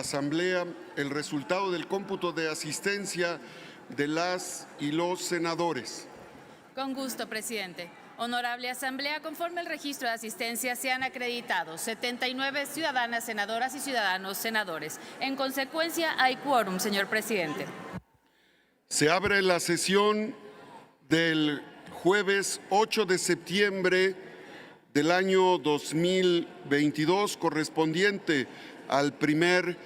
Asamblea el resultado del cómputo de asistencia de las y los senadores. Con gusto, presidente. Honorable Asamblea, conforme el registro de asistencia se han acreditado 79 ciudadanas senadoras y ciudadanos senadores. En consecuencia, hay quórum, señor presidente. Se abre la sesión del jueves 8 de septiembre del año 2022, correspondiente al primer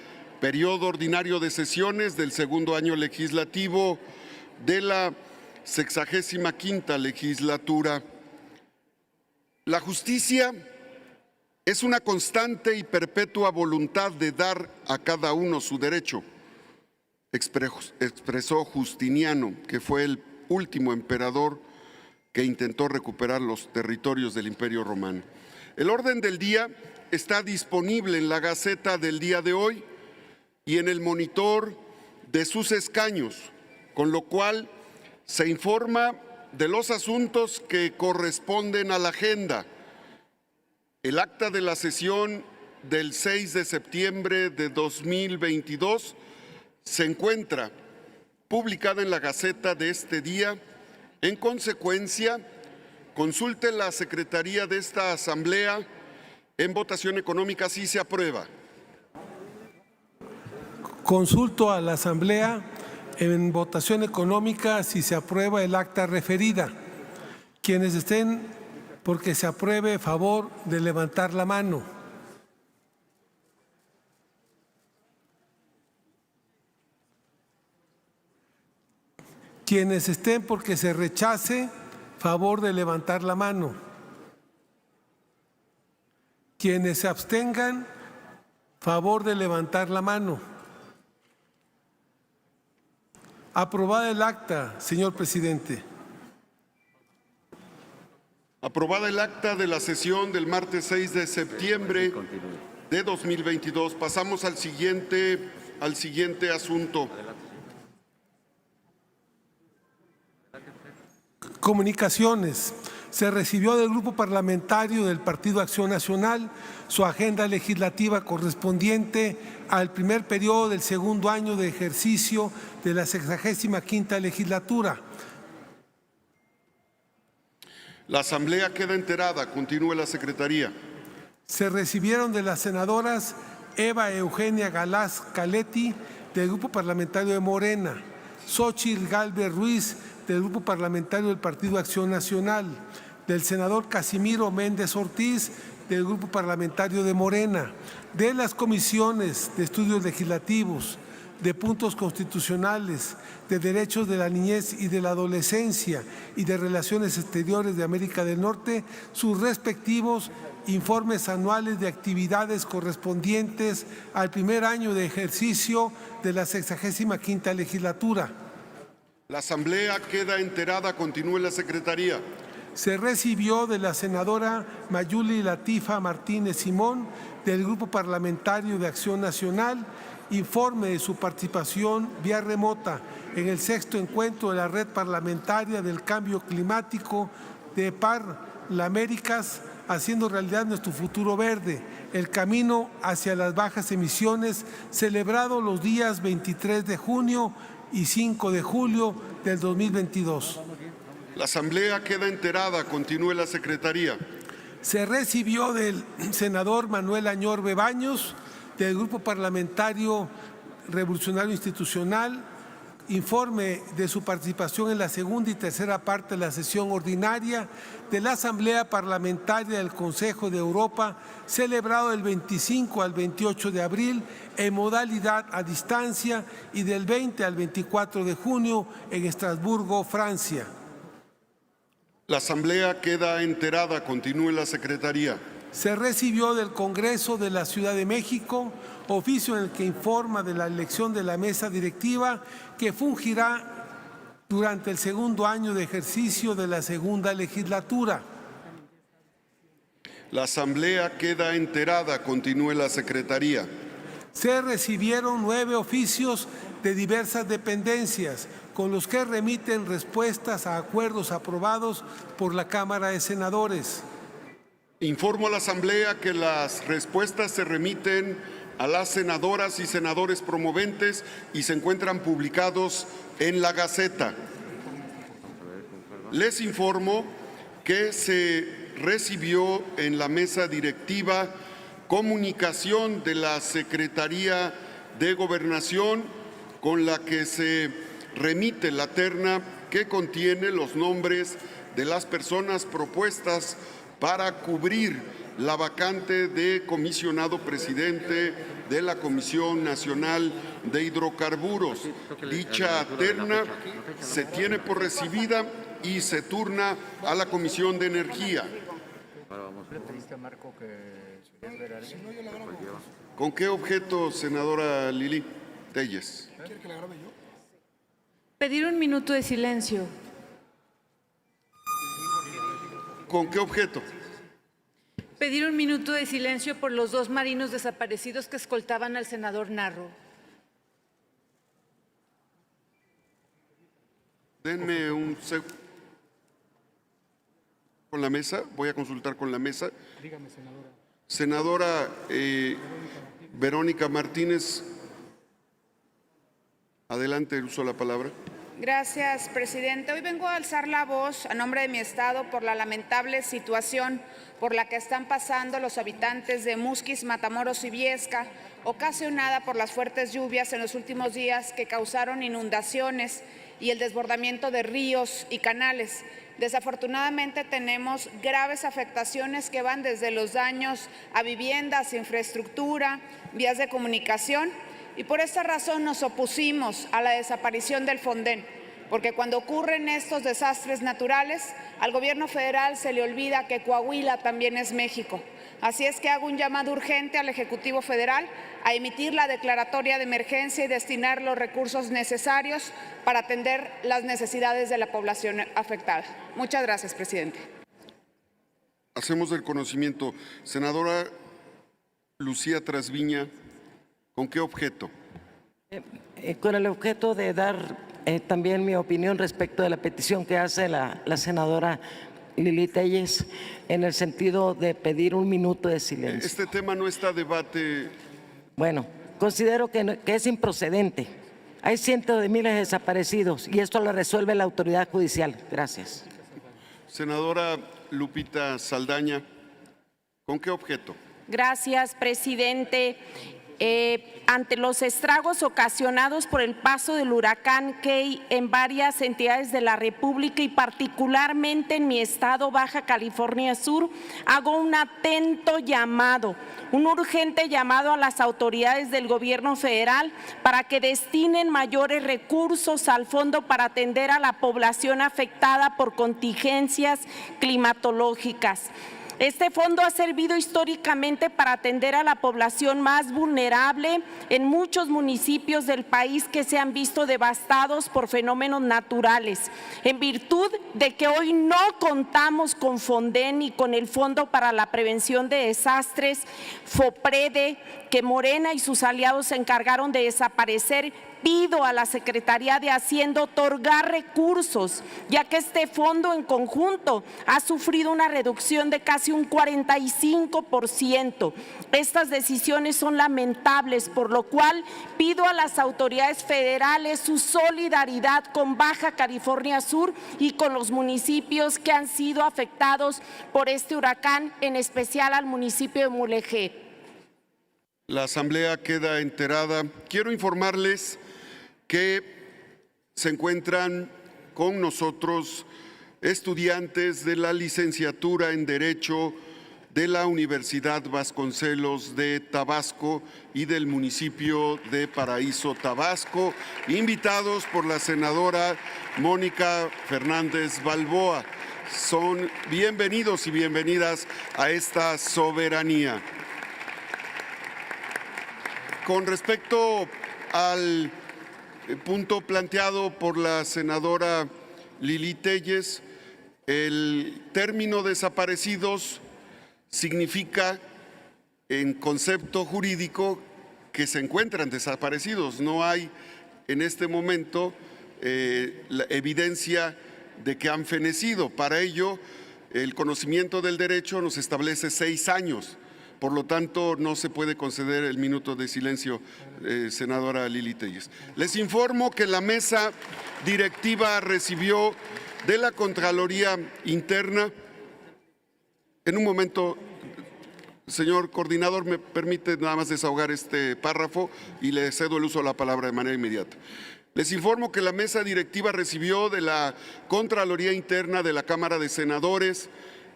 periodo ordinario de sesiones del segundo año legislativo de la 65ª legislatura. La justicia es una constante y perpetua voluntad de dar a cada uno su derecho, expresó Justiniano, que fue el último emperador que intentó recuperar los territorios del Imperio Romano. El orden del día está disponible en la Gaceta del día de hoy y en el monitor de sus escaños, con lo cual se informa de los asuntos que corresponden a la agenda. El acta de la sesión del 6 de septiembre de 2022 se encuentra publicada en la Gaceta de este día. En consecuencia, consulte la Secretaría de esta Asamblea. En votación económica sí se aprueba. Consulto a la Asamblea en votación económica si se aprueba el acta referida. Quienes estén porque se apruebe, favor de levantar la mano. Quienes estén porque se rechace, favor de levantar la mano. Quienes se abstengan, favor de levantar la mano. Aprobada el acta, señor presidente. Aprobada el acta de la sesión del martes 6 de septiembre de 2022. Pasamos al siguiente asunto. Comunicaciones. Se recibió del Grupo Parlamentario del Partido Acción Nacional su agenda legislativa correspondiente al primer periodo del segundo año de ejercicio de la 65ª legislatura. La Asamblea queda enterada. Continúe la Secretaría. Se recibieron de las senadoras Eva Eugenia Galaz Caletti, del Grupo Parlamentario de Morena, Xóchitl Gálvez Ruiz, del Grupo Parlamentario del Partido Acción Nacional, del senador Casimiro Méndez Ortiz, del Grupo Parlamentario de Morena, de las comisiones de estudios legislativos, de puntos constitucionales, de derechos de la niñez y de la adolescencia y de relaciones exteriores de América del Norte, sus respectivos informes anuales de actividades correspondientes al primer año de ejercicio de la 65ª legislatura. La Asamblea queda enterada. Continúe la Secretaría. Se recibió de la senadora Mayuli Latifa Martínez Simón, del Grupo Parlamentario de Acción Nacional, informe de su participación vía remota en el 6º encuentro de la Red Parlamentaria del Cambio Climático de Parlaméricas, haciendo realidad nuestro futuro verde, el camino hacia las bajas emisiones, celebrado los días 23 de junio y 5 de julio del 2022. La Asamblea queda enterada. Continúe la Secretaría. Se recibió del senador Manuel Añorbe Baños, del Grupo Parlamentario Revolucionario Institucional, informe de su participación en la segunda y tercera parte de la sesión ordinaria de la Asamblea Parlamentaria del Consejo de Europa, celebrado del 25 al 28 de abril en modalidad a distancia y del 20 al 24 de junio en Estrasburgo, Francia. La Asamblea queda enterada. Continúe la Secretaría. Se recibió del Congreso de la Ciudad de México oficio en el que informa de la elección de la mesa directiva que fungirá durante el segundo año de ejercicio de la segunda legislatura. La Asamblea queda enterada. Continúe la Secretaría. Se recibieron 9 oficios de diversas dependencias, con los que remiten respuestas a acuerdos aprobados por la Cámara de Senadores. Informo a la Asamblea que las respuestas se remiten a las senadoras y senadores promoventes y se encuentran publicados en la Gaceta. Les informo que se recibió en la mesa directiva comunicación de la Secretaría de Gobernación con la que se remite la terna que contiene los nombres de las personas propuestas para cubrir la vacante de comisionado presidente de la Comisión Nacional de Hidrocarburos. Dicha terna se tiene por recibida y se turna a la Comisión de Energía. ¿Con qué objeto, senadora Lili Telles? Pedir un minuto de silencio. ¿Con qué objeto? Pedir un minuto de silencio por los 2 marinos desaparecidos que escoltaban al senador Narro. Denme un segundo. Con la mesa, voy a consultar con la mesa. Dígame, senadora. Senadora Verónica Martínez, adelante, uso la palabra. Gracias, presidente. Hoy vengo a alzar la voz a nombre de mi estado por la lamentable situación por la que están pasando los habitantes de Musquis, Matamoros y Viesca, ocasionada por las fuertes lluvias en los últimos días que causaron inundaciones y el desbordamiento de ríos y canales. Desafortunadamente tenemos graves afectaciones que van desde los daños a viviendas, infraestructura, vías de comunicación, y por esta razón nos opusimos a la desaparición del Fonden, porque cuando ocurren estos desastres naturales, al gobierno federal se le olvida que Coahuila también es México. Así es que hago un llamado urgente al Ejecutivo Federal a emitir la declaratoria de emergencia y destinar los recursos necesarios para atender las necesidades de la población afectada. Muchas gracias, presidente. Hacemos el conocimiento. Senadora Lucía Trasviña, ¿con qué objeto? Con el objeto de dar también mi opinión respecto de la petición que hace la senadora Lili Telles, en el sentido de pedir un minuto de silencio. Este tema no está a debate. Bueno, considero que es improcedente. Hay cientos de miles de desaparecidos y esto lo resuelve la autoridad judicial. Gracias. Senadora Lupita Saldaña, ¿con qué objeto? Gracias, presidente. Ante los estragos ocasionados por el paso del huracán Key en varias entidades de la República y particularmente en mi estado, Baja California Sur, hago un atento llamado, un urgente llamado a las autoridades del gobierno federal para que destinen mayores recursos al fondo para atender a la población afectada por contingencias climatológicas. Este fondo ha servido históricamente para atender a la población más vulnerable en muchos municipios del país que se han visto devastados por fenómenos naturales. En virtud de que hoy no contamos con Fonden ni con el Fondo para la Prevención de Desastres, FOPREDE, que Morena y sus aliados se encargaron de desaparecer, pido a la Secretaría de Hacienda otorgar recursos, ya que este fondo en conjunto ha sufrido una reducción de casi un 45%. Estas decisiones son lamentables, por lo cual pido a las autoridades federales su solidaridad con Baja California Sur y con los municipios que han sido afectados por este huracán, en especial al municipio de Mulegé. La Asamblea queda enterada. Quiero informarles que se encuentran con nosotros estudiantes de la licenciatura en Derecho de la Universidad Vasconcelos de Tabasco y del municipio de Paraíso, Tabasco, invitados por la senadora Mónica Fernández Balboa. Son bienvenidos y bienvenidas a esta soberanía. Con respecto al punto planteado por la senadora Lili Telles, el término desaparecidos significa en concepto jurídico que se encuentran desaparecidos. No hay en este momento la evidencia de que han fenecido. Para ello, el conocimiento del derecho nos establece 6 años Por lo tanto, no se puede conceder el minuto de silencio, senadora Lili Telles. Les informo que la mesa directiva recibió de la Contraloría Interna. En un momento, señor coordinador, me permite nada más desahogar este párrafo y le cedo el uso de la palabra de manera inmediata. Les informo que la mesa directiva recibió de la Contraloría Interna de la Cámara de Senadores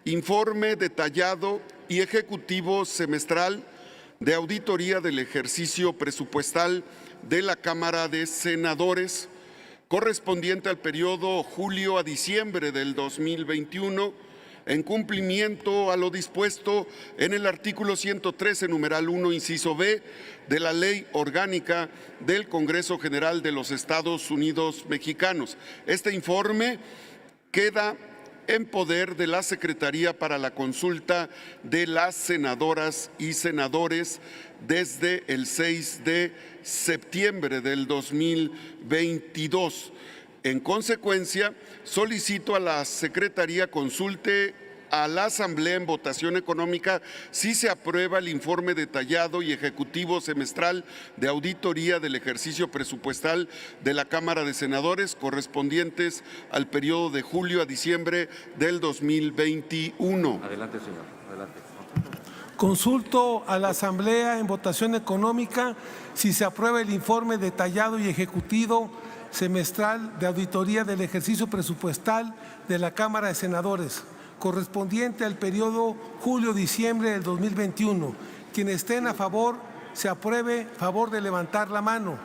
informe detallado y ejecutivo semestral de auditoría del ejercicio presupuestal de la Cámara de Senadores correspondiente al periodo julio a diciembre del 2021, en cumplimiento a lo dispuesto en el artículo 113, numeral 1, inciso B, de la Ley Orgánica del Congreso General de los Estados Unidos Mexicanos. Este informe queda en poder de la Secretaría para la Consulta de las Senadoras y Senadores desde el 6 de septiembre del 2022. En consecuencia, solicito a la Secretaría consulte a la Asamblea en votación económica si se aprueba el informe detallado y ejecutivo semestral de auditoría del ejercicio presupuestal de la Cámara de Senadores correspondientes al periodo de julio a diciembre del 2021. Adelante, señor. Adelante. Consulto a la Asamblea en votación económica si se aprueba el informe detallado y ejecutivo semestral de auditoría del ejercicio presupuestal de la Cámara de Senadores correspondiente al periodo julio-diciembre del 2021. Quienes estén a favor, se apruebe, favor de levantar la mano.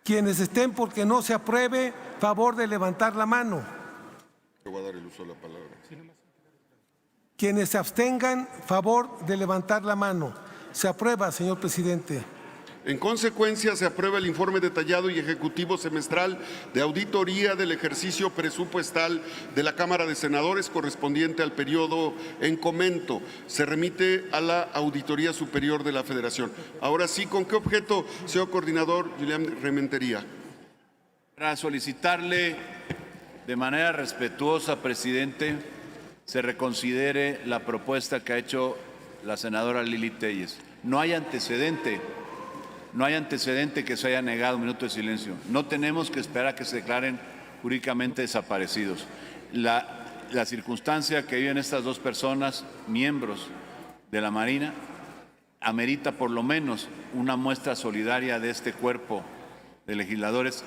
Quienes estén porque no se apruebe, favor de levantar la mano. Le voy a dar el uso de la palabra. Quienes se abstengan, favor de levantar la mano. Se aprueba, señor presidente. En consecuencia, se aprueba el informe detallado y ejecutivo semestral de auditoría del ejercicio presupuestal de la Cámara de Senadores correspondiente al periodo en comento. Se remite a la Auditoría Superior de la Federación. Ahora sí, ¿con qué objeto, señor coordinador Julián Rementería? Para solicitarle de manera respetuosa, presidente, se reconsidere la propuesta que ha hecho la senadora Lili Telles. No hay antecedente que se haya negado un minuto de silencio. No tenemos que esperar a que se declaren jurídicamente desaparecidos. La circunstancia que viven estas dos personas, miembros de la Marina, amerita por lo menos una muestra solidaria de este cuerpo de legisladores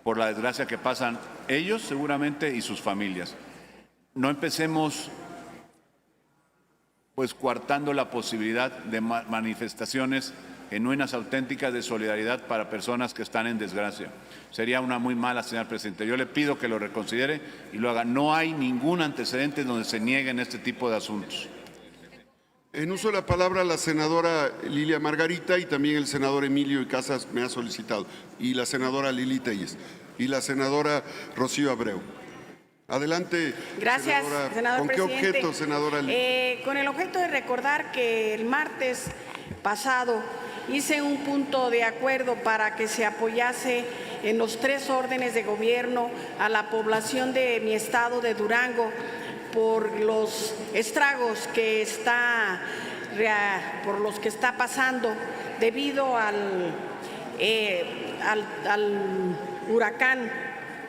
por la desgracia que pasan ellos seguramente y sus familias. No empecemos pues coartando la posibilidad de manifestaciones genuinas, auténticas de solidaridad para personas que están en desgracia. Sería una muy mala señal, presidente. Yo le pido que lo reconsidere y lo haga. No hay ningún antecedente donde se nieguen este tipo de asuntos. En uso de la palabra la senadora Lilia Margarita y también el senador Emilio Icaza me ha solicitado, y la senadora Lili Telles y la senadora Rocío Abreu. Adelante. Gracias, senador ¿Con presidente. qué objeto, senadora Lili? Con el objeto de recordar que el martes pasado hice un punto de acuerdo para que se apoyase en los 3 órdenes de gobierno a la población de mi estado de Durango por los estragos que por los que está pasando debido al huracán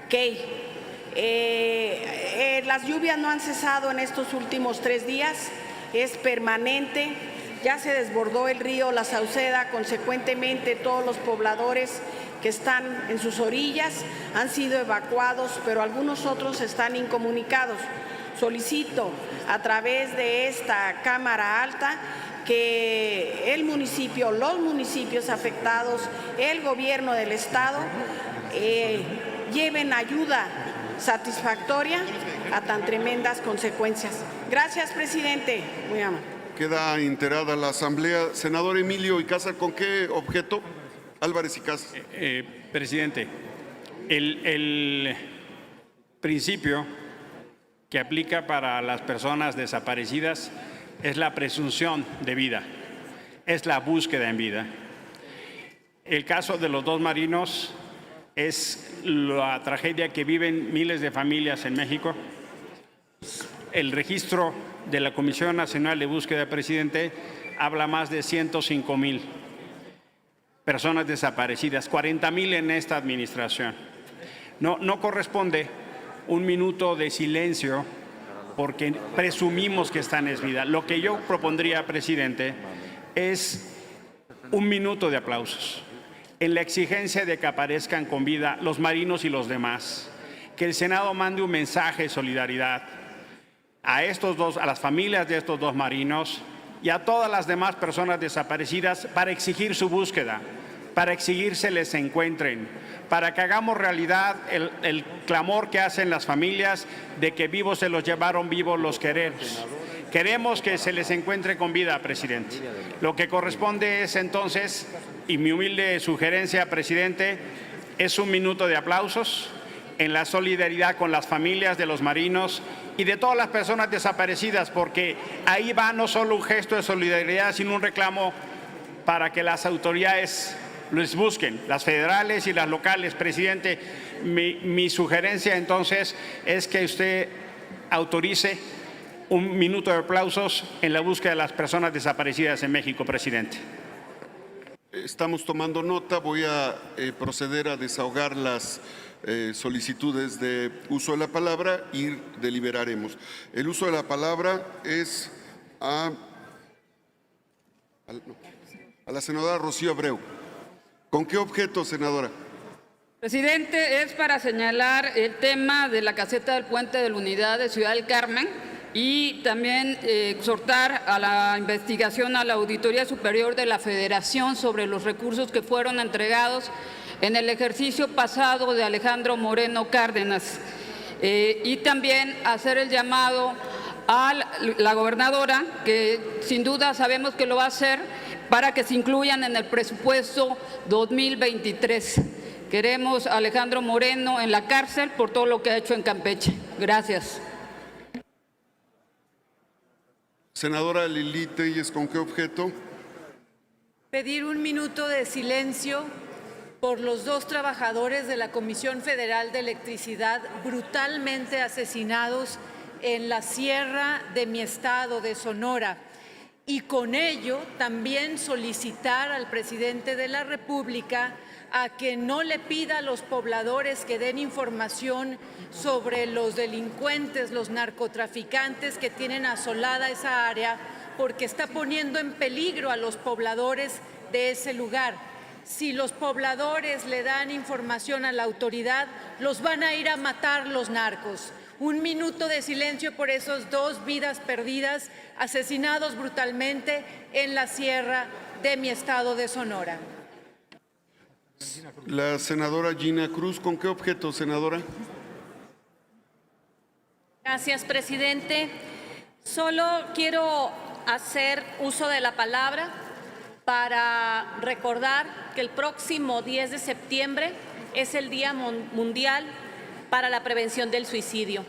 Key. Las lluvias no han cesado en estos últimos 3 días, es permanente. Ya se desbordó el río La Sauceda, consecuentemente todos los pobladores que están en sus orillas han sido evacuados, pero algunos otros están incomunicados. Solicito a través de esta Cámara Alta que el municipio, los municipios afectados, el gobierno del estado lleven ayuda satisfactoria a tan tremendas consecuencias. Gracias, presidente. Muy amable. Queda integrada la Asamblea. Senador Emilio Icaza, ¿con qué objeto? Álvarez Icaza. Presidente, el principio que aplica para las personas desaparecidas es la presunción de vida, es la búsqueda en vida. El caso de los 2 marinos es la tragedia que viven miles de familias en México el registro de la Comisión Nacional de Búsqueda, presidente, habla más de 105,000 personas desaparecidas, 40,000 en esta administración. No corresponde un minuto de silencio porque presumimos que están en vida. Lo que yo propondría, presidente, es un minuto de aplausos en la exigencia de que aparezcan con vida los marinos y los demás. Que el Senado mande un mensaje de solidaridad a las familias de estos dos marinos y a todas las demás personas desaparecidas para exigir su búsqueda, para exigir se les encuentren, para que hagamos realidad el clamor que hacen las familias de que vivos se los llevaron, vivos los queremos. Queremos que se les encuentre con vida, presidente. Lo que corresponde es entonces, y mi humilde sugerencia, presidente, es un minuto de aplausos en la solidaridad con las familias de los marinos y de todas las personas desaparecidas, porque ahí va no solo un gesto de solidaridad, sino un reclamo para que las autoridades les busquen, las federales y las locales. Presidente, mi sugerencia entonces es que usted autorice un minuto de aplausos en la búsqueda de las personas desaparecidas en México, presidente. Estamos tomando nota. Voy a proceder a desahogar las solicitudes de uso de la palabra y deliberaremos. El uso de la palabra es a la senadora Rocío Abreu. ¿Con qué objeto, senadora? Presidente, es para señalar el tema de la caseta del Puente de la Unidad de Ciudad del Carmen y también exhortar a la investigación a la Auditoría Superior de la Federación sobre los recursos que fueron entregados en el ejercicio pasado de Alejandro Moreno Cárdenas. Y también hacer el llamado a la gobernadora, que sin duda sabemos que lo va a hacer, para que se incluyan en el presupuesto 2023. Queremos a Alejandro Moreno en la cárcel por todo lo que ha hecho en Campeche. Gracias. Senadora Lili Telles, ¿con qué objeto? Pedir un minuto de silencio por los dos trabajadores de la Comisión Federal de Electricidad brutalmente asesinados en la sierra de mi estado, de Sonora. Y con ello también solicitar al presidente de la República a que no le pida a los pobladores que den información sobre los delincuentes, los narcotraficantes que tienen asolada esa área, porque está poniendo en peligro a los pobladores de ese lugar. Si los pobladores le dan información a la autoridad, los van a ir a matar los narcos. Un minuto de silencio por esos dos vidas perdidas, asesinados brutalmente en la sierra de mi estado de Sonora. La senadora Gina Cruz, ¿con qué objeto, senadora? Gracias, presidente. Solo quiero hacer uso de la palabra para recordar que el próximo 10 de septiembre es el Día Mundial para la Prevención del Suicidio.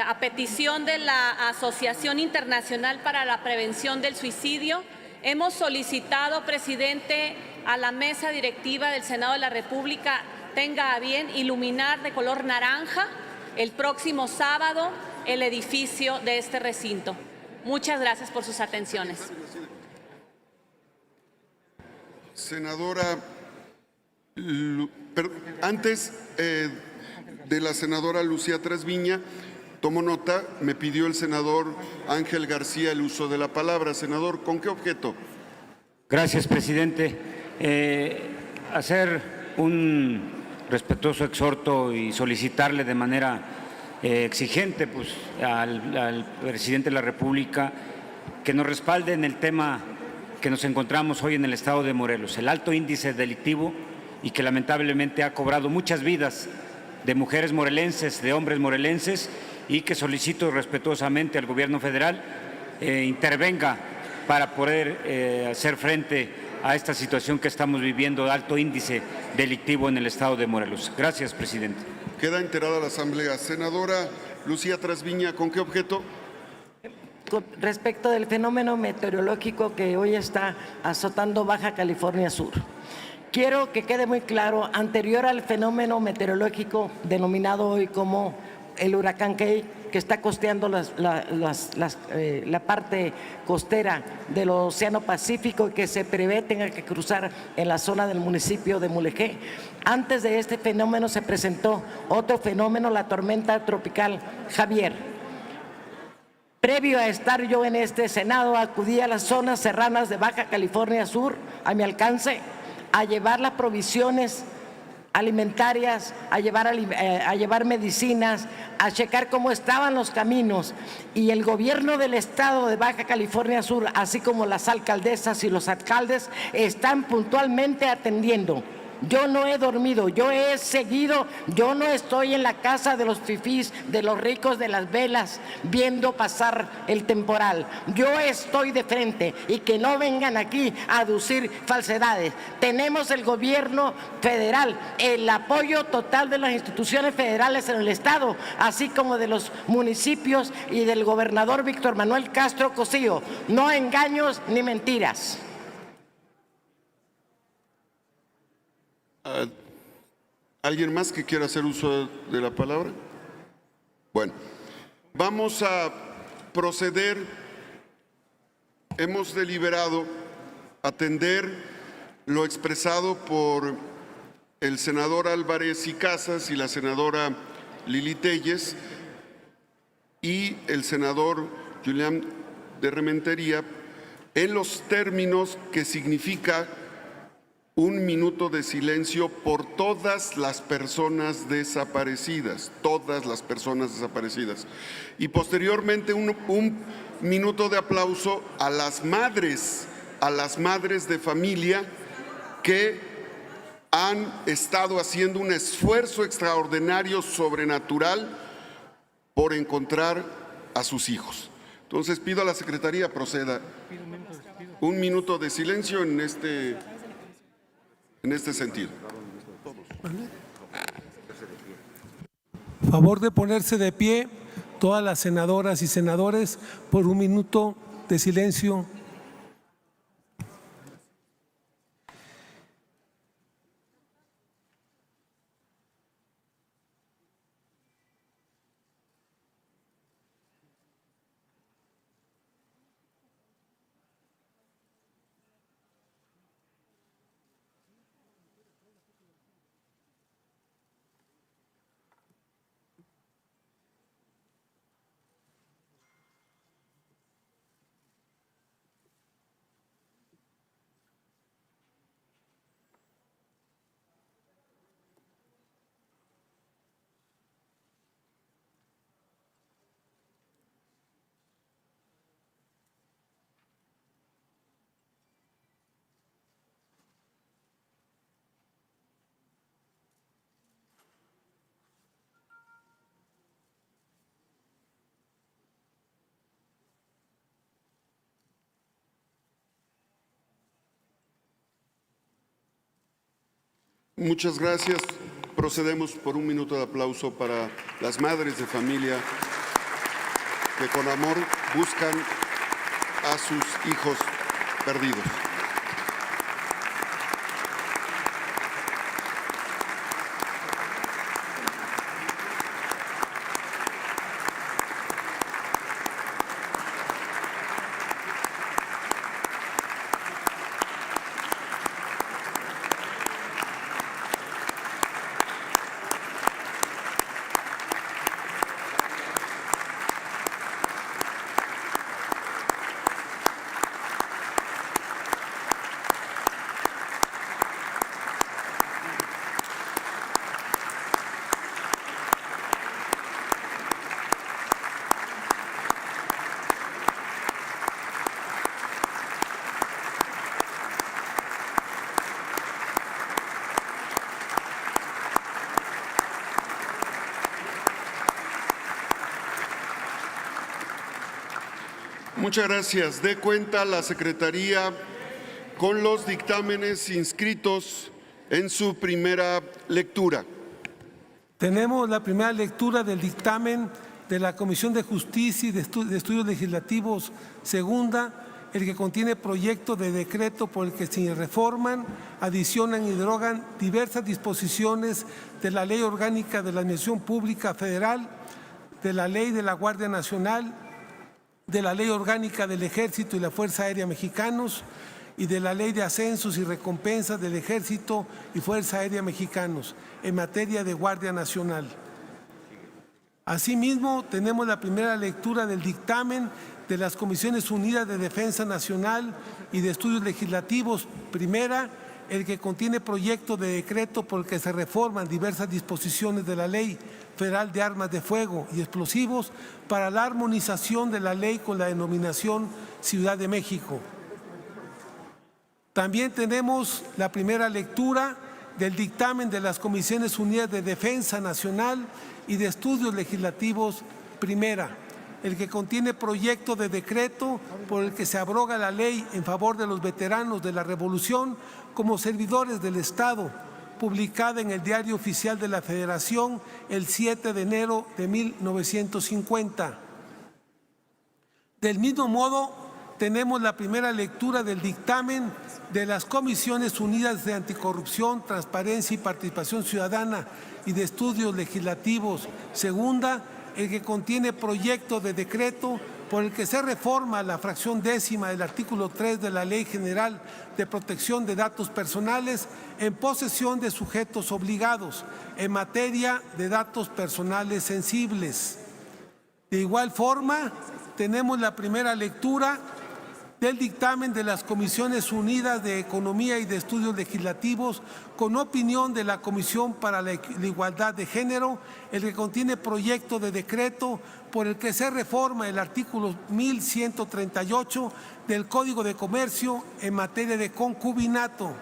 A petición de la Asociación Internacional para la Prevención del Suicidio, hemos solicitado, presidente, a la mesa directiva del Senado de la República tenga a bien iluminar de color naranja el próximo sábado el edificio de este recinto. Muchas gracias por sus atenciones. Senadora, antes de la senadora Lucía Trasviña, tomo nota, me pidió el senador Ángel García el uso de la palabra. Senador, ¿con qué objeto? Gracias, presidente. Hacer un respetuoso exhorto y solicitarle de manera exigente al presidente de la República que nos respalde en el tema que nos encontramos hoy en el estado de Morelos, el alto índice delictivo y que lamentablemente ha cobrado muchas vidas de mujeres morelenses, de hombres morelenses, y que solicito respetuosamente al gobierno federal intervenga para poder hacer frente a esta situación que estamos viviendo de alto índice delictivo en el estado de Morelos. Gracias, presidente. Queda enterada la Asamblea. Senadora Lucía Trasviña, ¿con qué objeto? Respecto del fenómeno meteorológico que hoy está azotando Baja California Sur. Quiero que quede muy claro, anterior al fenómeno meteorológico denominado hoy como el huracán Key, que está costeando la parte costera del Océano Pacífico y que se prevé tenga que cruzar en la zona del municipio de Mulegé. Antes de este fenómeno se presentó otro fenómeno, la tormenta tropical Javier. Previo a estar yo en este Senado, acudí a las zonas serranas de Baja California Sur, a mi alcance, a llevar las provisiones alimentarias, a llevar medicinas, a checar cómo estaban los caminos, y el gobierno del estado de Baja California Sur, así como las alcaldesas y los alcaldes, están puntualmente atendiendo. Yo no he dormido, yo he seguido, yo no estoy en la casa de los fifís, de los ricos de las velas, viendo pasar el temporal. Yo estoy de frente y que no vengan aquí a aducir falsedades. Tenemos el gobierno federal, el apoyo total de las instituciones federales en el estado, así como de los municipios y del gobernador Víctor Manuel Castro Cosío. No engaños ni mentiras. ¿Alguien más que quiera hacer uso de la palabra? Bueno, vamos a proceder. Hemos deliberado atender lo expresado por el senador Álvarez y Casas y la senadora Lili Téllez y el senador Julián de Rementería en los términos que significa un minuto de silencio por todas las personas desaparecidas, y posteriormente un minuto de aplauso a las madres de familia que han estado haciendo un esfuerzo extraordinario, sobrenatural, por encontrar a sus hijos. Entonces pido a la Secretaría proceda un minuto de silencio en este sentido. Favor de ponerse de pie todas las senadoras y senadores por un minuto de silencio. Muchas gracias. Procedemos por un minuto de aplauso para las madres de familia que con amor buscan a sus hijos perdidos. Muchas gracias. Dé cuenta la Secretaría con los dictámenes inscritos en su primera lectura. Tenemos la primera lectura del dictamen de la Comisión de Justicia y de Estudios Legislativos segunda, el que contiene proyecto de decreto por el que se reforman, adicionan y derogan diversas disposiciones de la Ley Orgánica de la Administración Pública Federal de la Ley de la Guardia Nacional, de la Ley Orgánica del Ejército y la Fuerza Aérea Mexicanos y de la Ley de Ascensos y Recompensas del Ejército y Fuerza Aérea Mexicanos en materia de Guardia Nacional. Asimismo, tenemos la primera lectura del dictamen de las Comisiones Unidas de Defensa Nacional y de Estudios Legislativos. Primera, el que contiene proyecto de decreto por el que se reforman diversas disposiciones de la Ley Federal de Armas de Fuego y Explosivos para la armonización de la ley con la denominación Ciudad de México. También tenemos la primera lectura del dictamen de las Comisiones Unidas de Defensa Nacional y de Estudios Legislativos. Primera, el que contiene proyecto de decreto por el que se abroga la ley en favor de los veteranos de la Revolución como servidores del Estado, publicada en el Diario Oficial de la Federación el 7 de enero de 1950. Del mismo modo, tenemos la primera lectura del dictamen de las Comisiones Unidas de Anticorrupción, Transparencia y Participación Ciudadana y de Estudios Legislativos. Segunda, el que contiene proyecto de decreto por el que se reforma la fracción 10ª del artículo 3 de la Ley General de Protección de Datos Personales en posesión de sujetos obligados en materia de datos personales sensibles. De igual forma, tenemos la primera lectura del dictamen de las Comisiones Unidas de Economía y de Estudios Legislativos con opinión de la Comisión para la Igualdad de Género, el que contiene proyecto de decreto por el que se reforma el artículo 1138 del Código de Comercio en materia de concubinato.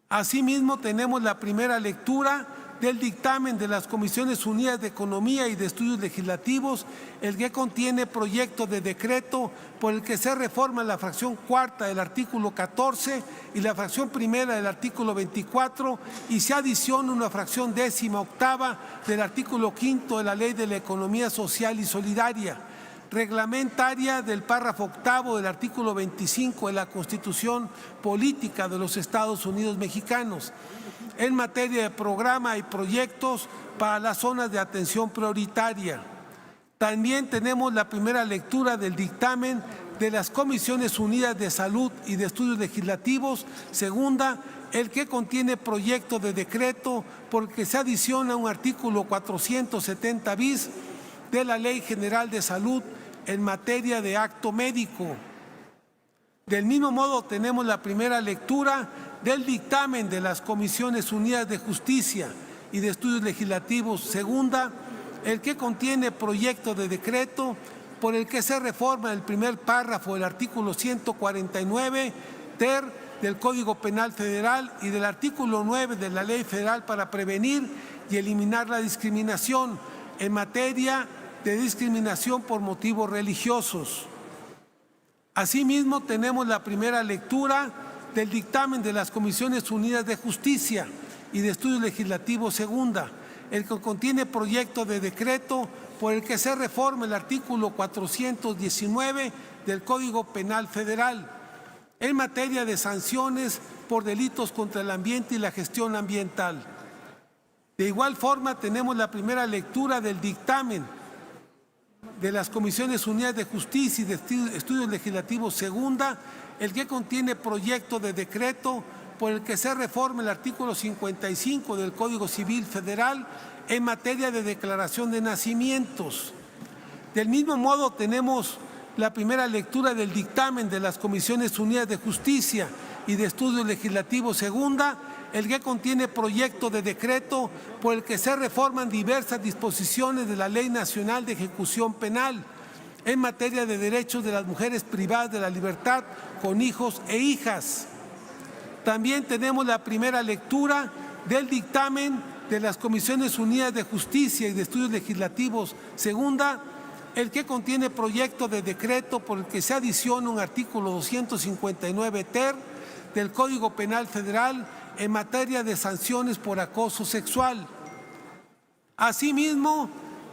Asimismo, tenemos la primera lectura del dictamen de las Comisiones Unidas de Economía y de Estudios Legislativos, el que contiene proyecto de decreto por el que se reforma la fracción 4ª del artículo 14 y la fracción 1ª del artículo 24 y se adiciona una fracción 18ª del artículo 5º de la Ley de la Economía Social y Solidaria, reglamentaria del párrafo 8º del artículo 25 de la Constitución Política de los Estados Unidos Mexicanos, en materia de programa y proyectos para las zonas de atención prioritaria. También tenemos la primera lectura del dictamen de las Comisiones Unidas de Salud y de Estudios Legislativos. Segunda, el que contiene proyecto de decreto por el que se adiciona un artículo 470 bis de la Ley General de Salud en materia de acto médico. Del mismo modo, tenemos la primera lectura del dictamen de las Comisiones Unidas de Justicia y de Estudios Legislativos. Segunda, el que contiene proyecto de decreto por el que se reforma el primer párrafo del artículo 149 ter del Código Penal Federal y del artículo 9 de la Ley Federal para prevenir y eliminar la discriminación en materia de discriminación por motivos religiosos. Asimismo, tenemos la primera lectura del dictamen de las Comisiones Unidas de Justicia y de Estudios Legislativos. Segunda, el que contiene proyecto de decreto por el que se reforma el artículo 419 del Código Penal Federal en materia de sanciones por delitos contra el ambiente y la gestión ambiental. De igual forma, tenemos la primera lectura del dictamen de las Comisiones Unidas de Justicia y de Estudios Legislativos. Segunda, el que contiene proyecto de decreto por el que se reforma el artículo 55 del Código Civil Federal en materia de declaración de nacimientos. Del mismo modo, tenemos la primera lectura del dictamen de las Comisiones Unidas de Justicia y de Estudios Legislativos. Segunda, el que contiene proyecto de decreto por el que se reforman diversas disposiciones de la Ley Nacional de Ejecución Penal en materia de derechos de las mujeres privadas de la libertad con hijos e hijas. También tenemos la primera lectura del dictamen de las Comisiones Unidas de Justicia y de Estudios Legislativos. Segunda, el que contiene proyecto de decreto por el que se adiciona un artículo 259 ter del Código Penal Federal en materia de sanciones por acoso sexual. Asimismo,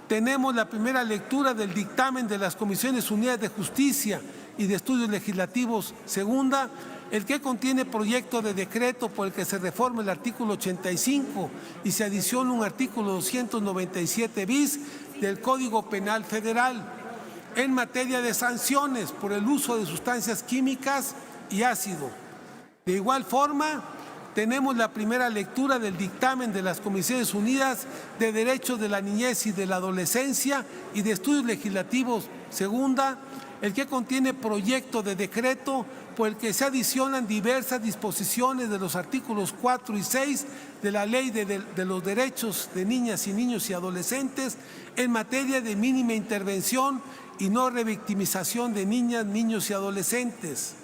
tenemos la primera lectura del dictamen de las Comisiones Unidas de Justicia y de Estudios Legislativos. Segunda, el que contiene proyecto de decreto por el que se reforma el artículo 85 y se adiciona un artículo 297 bis del Código Penal Federal en materia de sanciones por el uso de sustancias químicas y ácido. De igual forma, tenemos la primera lectura del dictamen de las Comisiones Unidas de Derechos de la Niñez y de la Adolescencia y de Estudios Legislativos, segunda, el que contiene proyecto de decreto por el que se adicionan diversas disposiciones de los artículos 4 y 6 de la Ley de los Derechos de Niñas y Niños y Adolescentes en materia de mínima intervención y no revictimización de niñas, niños y adolescentes.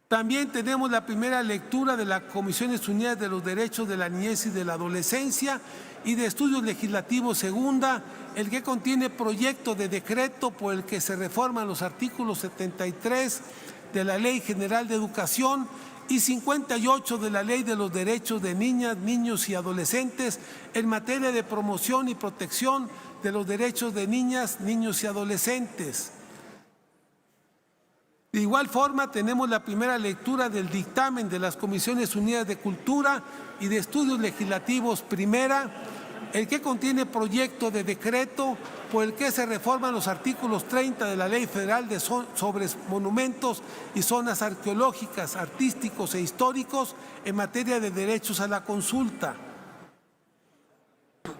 También tenemos la primera lectura de las Comisiones Unidas de los Derechos de la Niñez y de la Adolescencia y de Estudios Legislativos, segunda, el que contiene proyecto de decreto por el que se reforman los artículos 73 de la Ley General de Educación y 58 de la Ley de los Derechos de Niñas, Niños y Adolescentes en materia de promoción y protección de los derechos de niñas, niños y adolescentes. De igual forma, tenemos la primera lectura del dictamen de las Comisiones Unidas de Cultura y de Estudios Legislativos, primera, el que contiene proyecto de decreto por el que se reforman los artículos 30 de la Ley Federal sobre monumentos y zonas arqueológicas, artísticos e históricos en materia de derechos a la consulta.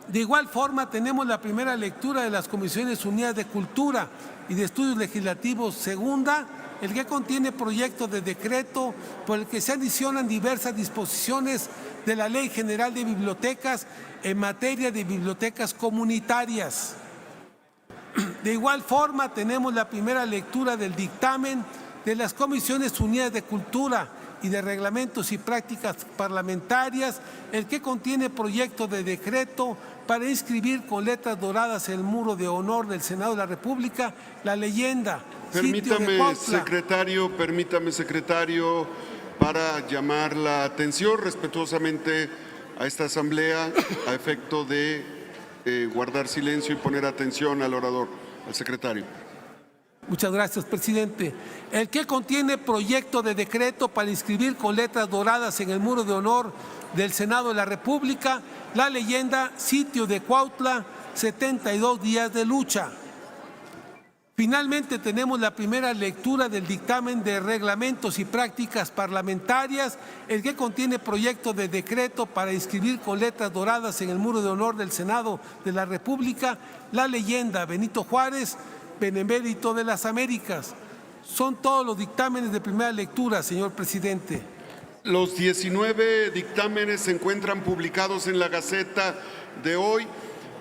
De igual forma, tenemos la primera lectura de las Comisiones Unidas de Cultura y de Estudios Legislativos, segunda, el que contiene proyecto de decreto por el que se adicionan diversas disposiciones de la Ley General de Bibliotecas en materia de bibliotecas comunitarias. De igual forma, tenemos la primera lectura del dictamen de las Comisiones Unidas de Cultura y de Reglamentos y Prácticas Parlamentarias, el que contiene proyecto de decreto para inscribir con letras doradas en el muro de honor del Senado de la República la leyenda. Permítame, secretario, para llamar la atención respetuosamente a esta asamblea a efecto de guardar silencio y poner atención al orador, al secretario. Muchas gracias, presidente. El que contiene proyecto de decreto para inscribir con letras doradas en el muro de honor del Senado de la República la leyenda Sitio de Cuautla, 72 días de lucha. Finalmente, tenemos la primera lectura del dictamen de Reglamentos y Prácticas Parlamentarias, el que contiene proyecto de decreto para inscribir con letras doradas en el muro de honor del Senado de la República la leyenda Benito Juárez, Benemérito de las Américas. Son todos los dictámenes de primera lectura, señor presidente. Los 19 dictámenes se encuentran publicados en la Gaceta de hoy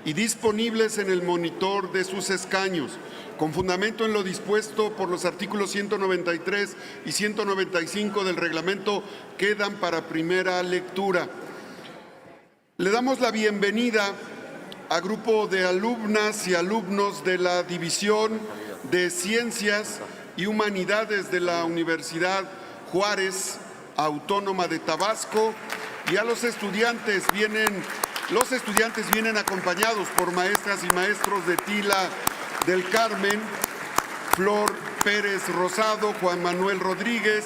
y disponibles en el monitor de sus escaños, con fundamento en lo dispuesto por los artículos 193 y 195 del reglamento, quedan para primera lectura. Le damos la bienvenida a grupo de alumnas y alumnos de la División de Ciencias y Humanidades de la Universidad Juárez Autónoma de Tabasco, y a los estudiantes vienen acompañados por maestras y maestros de Tila del Carmen, Flor Pérez Rosado, Juan Manuel Rodríguez,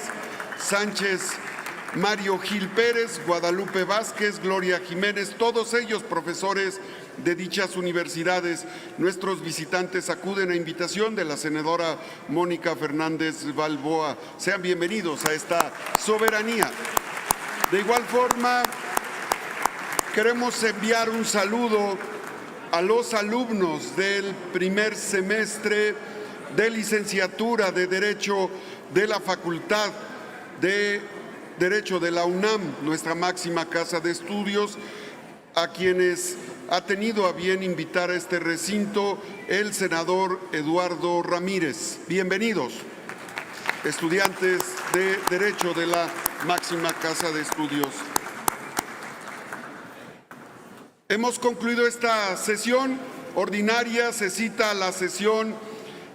Sánchez Mario Gil Pérez, Guadalupe Vázquez, Gloria Jiménez, todos ellos profesores de dichas universidades. Nuestros visitantes acuden a invitación de la senadora Mónica Fernández Balboa. Sean bienvenidos a esta soberanía. De igual forma, queremos enviar un saludo a los alumnos del primer semestre de licenciatura de Derecho de la Facultad de Derecho de la UNAM, nuestra máxima casa de estudios, a quienes ha tenido a bien invitar a este recinto el senador Eduardo Ramírez. Bienvenidos, estudiantes de Derecho de la máxima casa de estudios. Hemos concluido esta sesión ordinaria. Se cita la sesión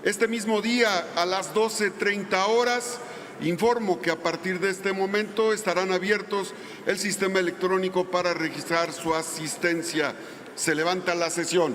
este mismo día a las 12:30 horas. Informo que a partir de este momento estarán abiertos el sistema electrónico para registrar su asistencia. Se levanta la sesión.